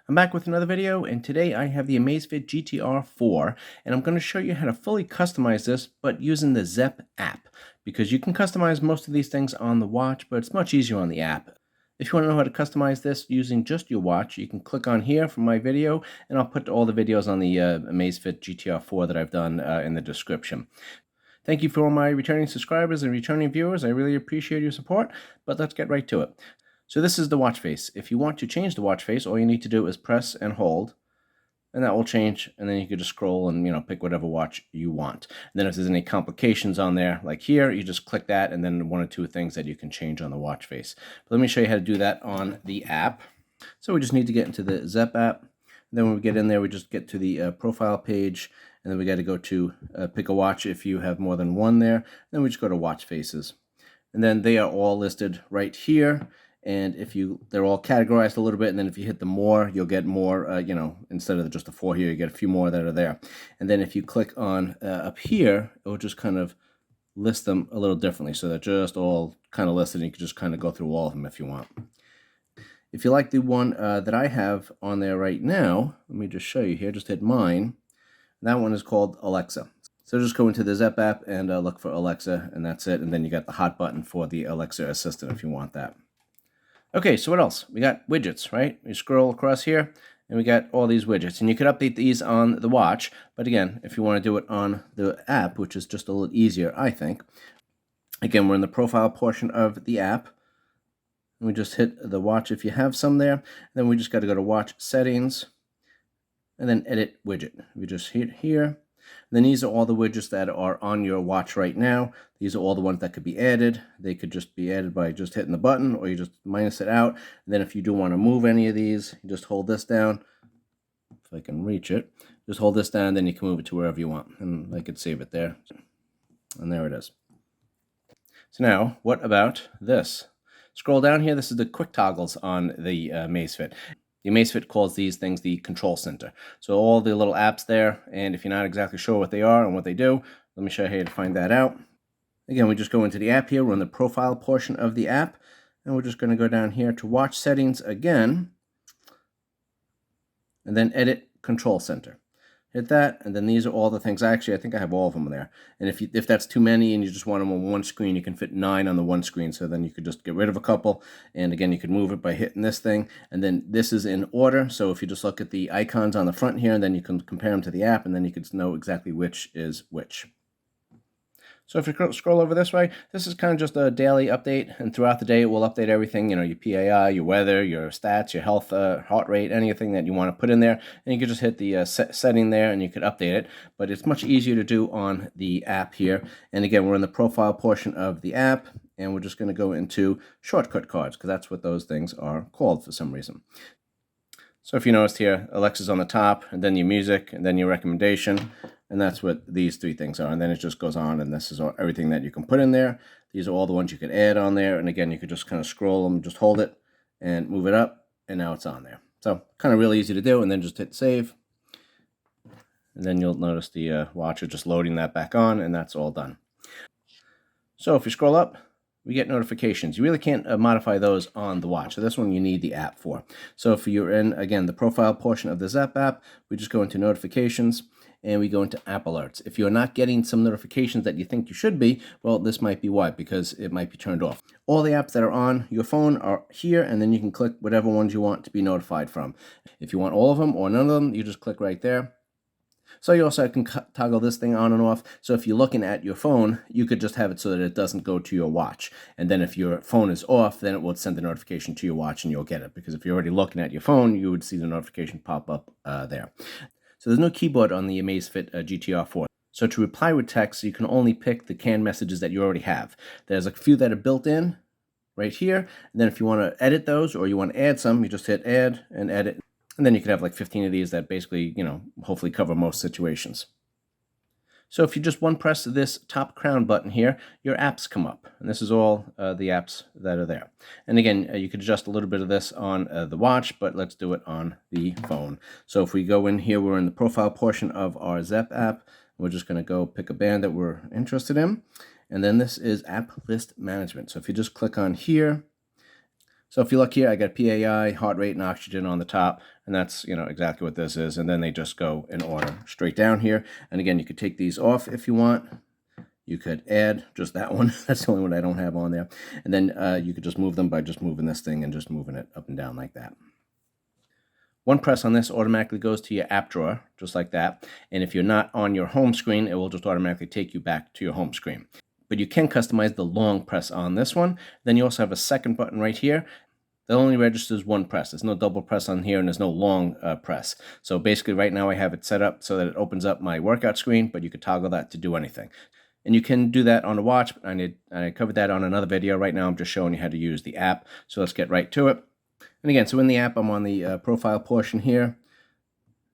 I'm back with another video, and today I have the Amazfit GTR 4, and I'm going to show you how to fully customize this, but using the Zepp app, because you can customize most of these things on the watch, but it's much easier on the app. If you want to know how to customize this using just your watch, you can click on here from my video, and I'll put all the videos on the Amazfit GTR 4 that I've done in the description. Thank you for all my returning subscribers and returning viewers. I really appreciate your support, but let's get right to it. So this is the watch face. If you want to change the watch face, all you need to do is press and hold, and that will change, and then you can just scroll and pick whatever watch you want. And then if there's any complications on there, like here, you just click that, and then one or two things that you can change on the watch face. But let me show you how to do that on the app. So we just need to get into the Zepp app. Then when we get in there, we just get to the profile page, and then we got to go to pick a watch if you have more than one there. Then we just go to watch faces, and then they are all listed right here. And they're all categorized a little bit, and then if you hit the more, you'll get more, instead of just the 4 here, you get a few more that are there. And then if you click on up here, it will just kind of list them a little differently, so they're just all kind of listed, and you can just kind of go through all of them if you want. If you like the one that I have on there right now, let me just show you here, just hit mine. That one is called Alexa. So just go into the Zepp app and look for Alexa, and that's it. And then you got the hot button for the Alexa assistant if you want that. Okay, so what else? We got widgets, right? You scroll across here, and we got all these widgets. And you could update these on the watch, but again, if you want to do it on the app, which is just a little easier, I think. Again, we're in the profile portion of the app. And we just hit the watch if you have some there. And then we just got to go to watch settings, and then edit widget. We just hit here. Then these are all the widgets that are on your watch right now. These are all the ones that could be added. They could just be added by just hitting the button, or you just minus it out. And then if you do want to move any of these, you just hold this down. If I can reach it, just hold this down, and then you can move it to wherever you want. And I could save it there. And there it is. So now, what about this? Scroll down here. This is the quick toggles on the Amazfit. The Amazfit calls these things the control center. So all the little apps there, and if you're not exactly sure what they are and what they do, let me show you how to find that out. Again, we just go into the app here. We're in the profile portion of the app, and we're just going to go down here to watch settings again, and then edit control center. Hit that, and then these are all the things. Actually, I think I have all of them there. And if that's too many and you just want them on one screen, you can fit 9 on the one screen. So then you could just get rid of a couple. And again, you could move it by hitting this thing. And then this is in order. So if you just look at the icons on the front here, and then you can compare them to the app, and then you can know exactly which is which. So if you scroll over this way, this is kind of just a daily update, and throughout the day it will update everything, your PAI, your weather, your stats, your health, heart rate, anything that you want to put in there, and you can just hit the setting there and you could update it. But it's much easier to do on the app here. And again, we're in the profile portion of the app, and we're just going to go into shortcut cards, because that's what those things are called for some reason. So if you noticed here, Alexa's on the top, and then your music, and then your recommendation. And that's what these 3 things are. And then it just goes on, and this is everything that you can put in there. These are all the ones you could add on there. And again, you could just kind of scroll them, just hold it and move it up, and now it's on there. So kind of really easy to do, and then just hit save. And then you'll notice the watch is just loading that back on, and that's all done. So if you scroll up, we get notifications. You really can't modify those on the watch. So this one you need the app for. So if you're in, again, the profile portion of the Zepp app, we just go into notifications, and we go into app alerts. If you're not getting some notifications that you think you should be, well, this might be why, because it might be turned off. All the apps that are on your phone are here, and then you can click whatever ones you want to be notified from. If you want all of them or none of them, you just click right there. So you also can toggle this thing on and off. So if you're looking at your phone, you could just have it so that it doesn't go to your watch. And then if your phone is off, then it will send the notification to your watch, and you'll get it. Because if you're already looking at your phone, you would see the notification pop up there. So there's no keyboard on the Amazfit GTR 4. So to reply with text, you can only pick the canned messages that you already have. There's a few that are built in right here. And then if you want to edit those, or you want to add some, you just hit add and edit. And then you could have like 15 of these that basically, hopefully cover most situations. So if you just one press this top crown button here, your apps come up. And this is all the apps that are there. And again, you could adjust a little bit of this on the watch, but let's do it on the phone. So if we go in here, we're in the profile portion of our Zepp app. We're just going to go pick a band that we're interested in. And then this is app list management. So if you just click on here, So if you look here, I got PAI, heart rate, and oxygen on the top, and that's, exactly what this is. And then they just go in order straight down here. And again, you could take these off if you want. You could add just that one. That's the only one I don't have on there. And then you could just move them by just moving this thing and just moving it up and down like that. One press on this automatically goes to your app drawer, just like that. And if you're not on your home screen, it will just automatically take you back to your home screen. But you can customize the long press on this one. Then you also have a second button right here that only registers one press. There's no double press on here, and there's no long press. So basically right now I have it set up so that it opens up my workout screen, but you could toggle that to do anything. And you can do that on the watch. I covered that on another video. Right now I'm just showing you how to use the app. So let's get right to it. And again, so in the app, I'm on the profile portion here.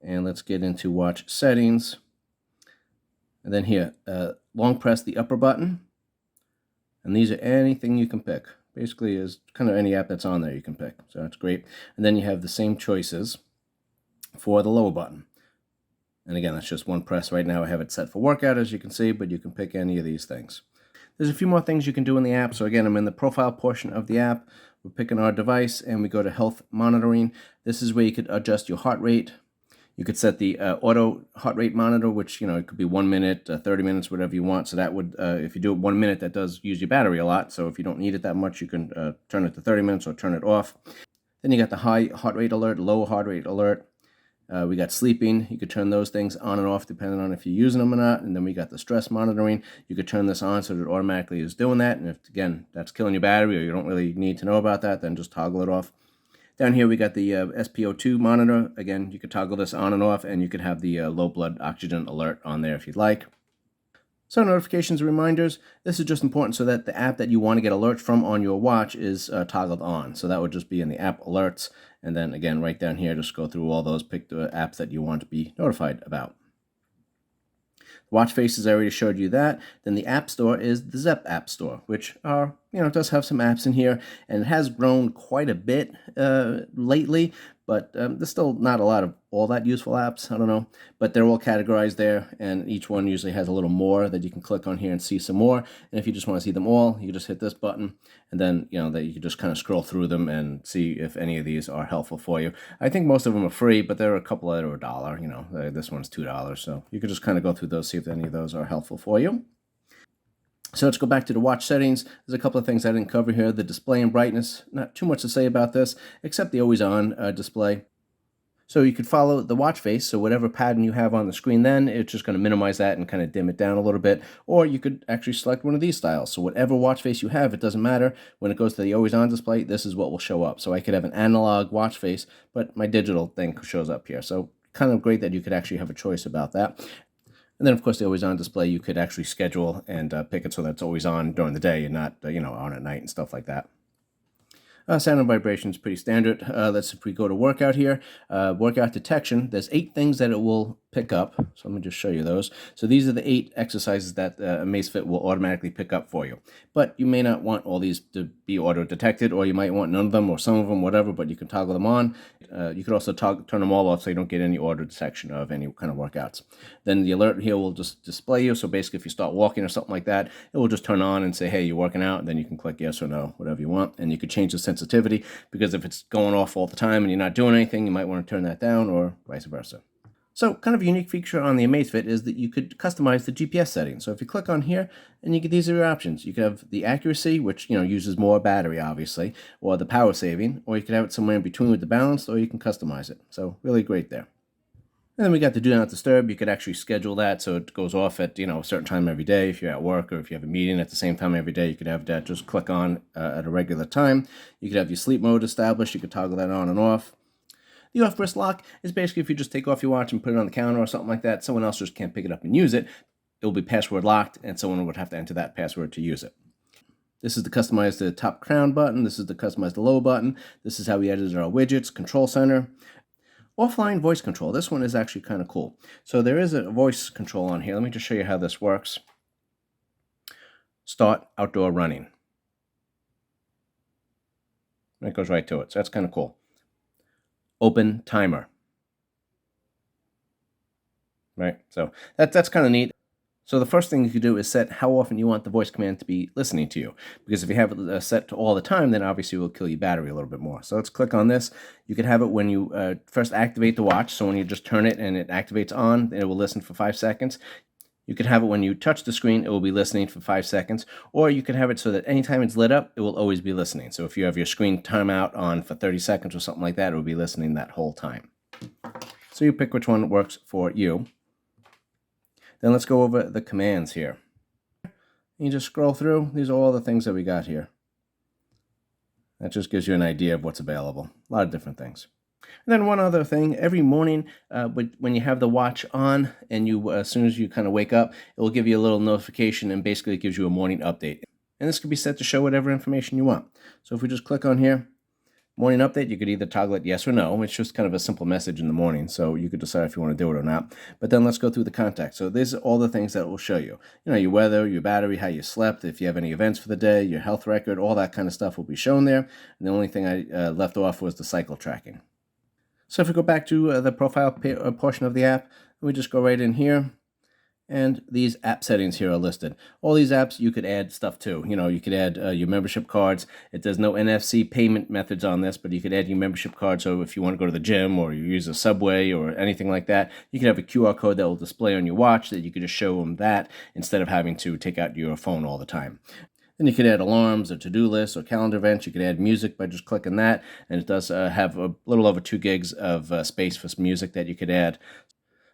And let's get into watch settings. And then here, long press the upper button. And these are anything you can pick. Basically, is kind of any app that's on there you can pick. So that's great. And then you have the same choices for the lower button. And again, that's just one press. Right now I have it set for workout, as you can see, but you can pick any of these things. There's a few more things you can do in the app. So again, I'm in the profile portion of the app. We're picking our device and we go to health monitoring. This is where you could adjust your heart rate. You could set the auto heart rate monitor, which, it could be 1 minute, 30 minutes, whatever you want. So that would, if you do it 1 minute, that does use your battery a lot. So if you don't need it that much, you can turn it to 30 minutes or turn it off. Then you got the high heart rate alert, low heart rate alert. We got sleeping. You could turn those things on and off depending on if you're using them or not. And then we got the stress monitoring. You could turn this on so that it automatically is doing that. And if, again, that's killing your battery or you don't really need to know about that, then just toggle it off. Down here we got the SpO2 monitor. Again, you could toggle this on and off, and you could have the low blood oxygen alert on there if you'd like. So notifications and reminders, this is just important so that the app that you want to get alerts from on your watch is toggled on. So that would just be in the app alerts. And then again, right down here, just go through all those, pick the apps that you want to be notified about. Watch faces, I already showed you that. Then the app store is the Zepp app store, which are, does have some apps in here, and it has grown quite a bit lately, but there's still not a lot of all that useful apps. I don't know, but they're all categorized there, and each one usually has a little more that you can click on here and see some more. And if you just want to see them all, you can just hit this button, and then that you can just kind of scroll through them and see if any of these are helpful for you. I think most of them are free, but there are a couple that are $1. This one's $2, so you could just kind of go through those, see if any of those are helpful for you. So let's go back to the watch settings. There's a couple of things I didn't cover here. The display and brightness, not too much to say about this, except the always on display. So you could follow the watch face, so whatever pattern you have on the screen then, it's just going to minimize that and kind of dim it down a little bit. Or you could actually select one of these styles. So whatever watch face you have, it doesn't matter. When it goes to the always on display, this is what will show up. So I could have an analog watch face, but my digital thing shows up here. So kind of great that you could actually have a choice about that. And then, of course, the always on display, you could actually schedule and pick it so that it's always on during the day and not, on at night and stuff like that. Sound and vibration is pretty standard. Let's if we go to workout here. Workout detection, there's 8 things that it will pick up. So let me just show you those. So these are the 8 exercises that Amazfit will automatically pick up for you. But you may not want all these to be auto-detected, or you might want none of them or some of them, whatever, but you can toggle them on. You could also turn them all off so you don't get any auto detection of any kind of workouts. Then the alert here will just display you. So basically if you start walking or something like that, it will just turn on and say, hey, you're working out. And then you can click yes or no, whatever you want. And you could change the sensitivity, because if it's going off all the time and you're not doing anything, you might want to turn that down, or vice versa. So kind of a unique feature on the Amazfit is that you could customize the GPS settings. So if you click on here, and you get these are your options. You could have the accuracy, which uses more battery, obviously, or the power saving, or you could have it somewhere in between with the balance, or you can customize it. So really great there. And then we got the do not disturb. You could actually schedule that so it goes off at a certain time every day. If you're at work or if you have a meeting at the same time every day, you could have that just click on at a regular time. You could have your sleep mode established. You could toggle that on and off. The off-wrist lock is basically if you just take off your watch and put it on the counter or something like that, someone else just can't pick it up and use it. It will be password locked, and someone would have to enter that password to use it. This is to customize the top crown button. This is to customize the low button. This is how we edited our widgets, control center. Offline voice control. This one is actually kind of cool. So there is a voice control on here. Let me just show you how this works. Start outdoor running. And it goes right to it. So that's kind of cool. Open timer. Right? So that's kind of neat. So the first thing you could do is set how often you want the voice command to be listening to you. Because if you have it set to all the time, then obviously it will kill your battery a little bit more. So let's click on this. You could have it when you first activate the watch. So when you just turn it and it activates on, it will listen for 5 seconds. You could have it when you touch the screen, it will be listening for 5 seconds. Or you could have it so that anytime it's lit up, it will always be listening. So if you have your screen timeout on for 30 seconds or something like that, it will be listening that whole time. So you pick which one works for you. Then let's go over the commands here. You just scroll through. These are all the things that we got here. That just gives you an idea of what's available. A lot of different things. And then one other thing, every morning when you have the watch on and you, as soon as you kind of wake up, it will give you a little notification and basically it gives you a morning update. And this can be set to show whatever information you want. So if we just click on here, morning update, you could either toggle it yes or no. It's just kind of a simple message in the morning, so you could decide if you want to do it or not. But then let's go through the context. So these are all the things that it will show you. You know, your weather, your battery, how you slept, if you have any events for the day, your health record, all that kind of stuff will be shown there. And the only thing I left off was the cycle tracking. So if we go back to the profile portion of the app, we just go right in here. And these app settings here are listed. All these apps you could add stuff to. You know, you could add your membership cards. There's no NFC payment methods on this, but you could add your membership card. So if you want to go to the gym or you use a subway or anything like that, you could have a QR code that will display on your watch that you could just show them that instead of having to take out your phone all the time. Then you could add alarms or to-do lists or calendar events. You could add music by just clicking that. And it does have a little over 2 gigs of space for music that you could add.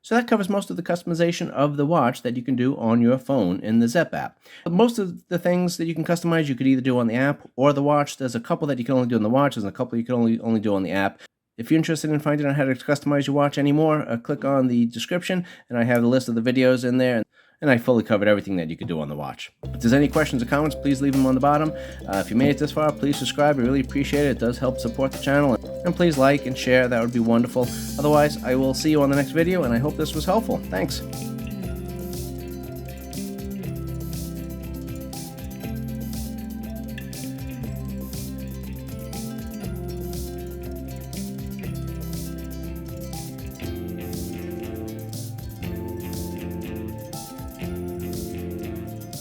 So that covers most of the customization of the watch that you can do on your phone in the Zepp app. Most of the things that you can customize, you could either do on the app or the watch. There's a couple that you can only do on the watch. There's a couple you can only do on the app. If you're interested in finding out how to customize your watch anymore, click on the description, and I have the list of the videos in there. And I fully covered everything that you could do on the watch. If there's any questions or comments, please leave them on the bottom. If you made it this far, please subscribe. I really appreciate it. It does help support the channel. And please like and share. That would be wonderful. Otherwise, I will see you on the next video, and I hope this was helpful. Thanks.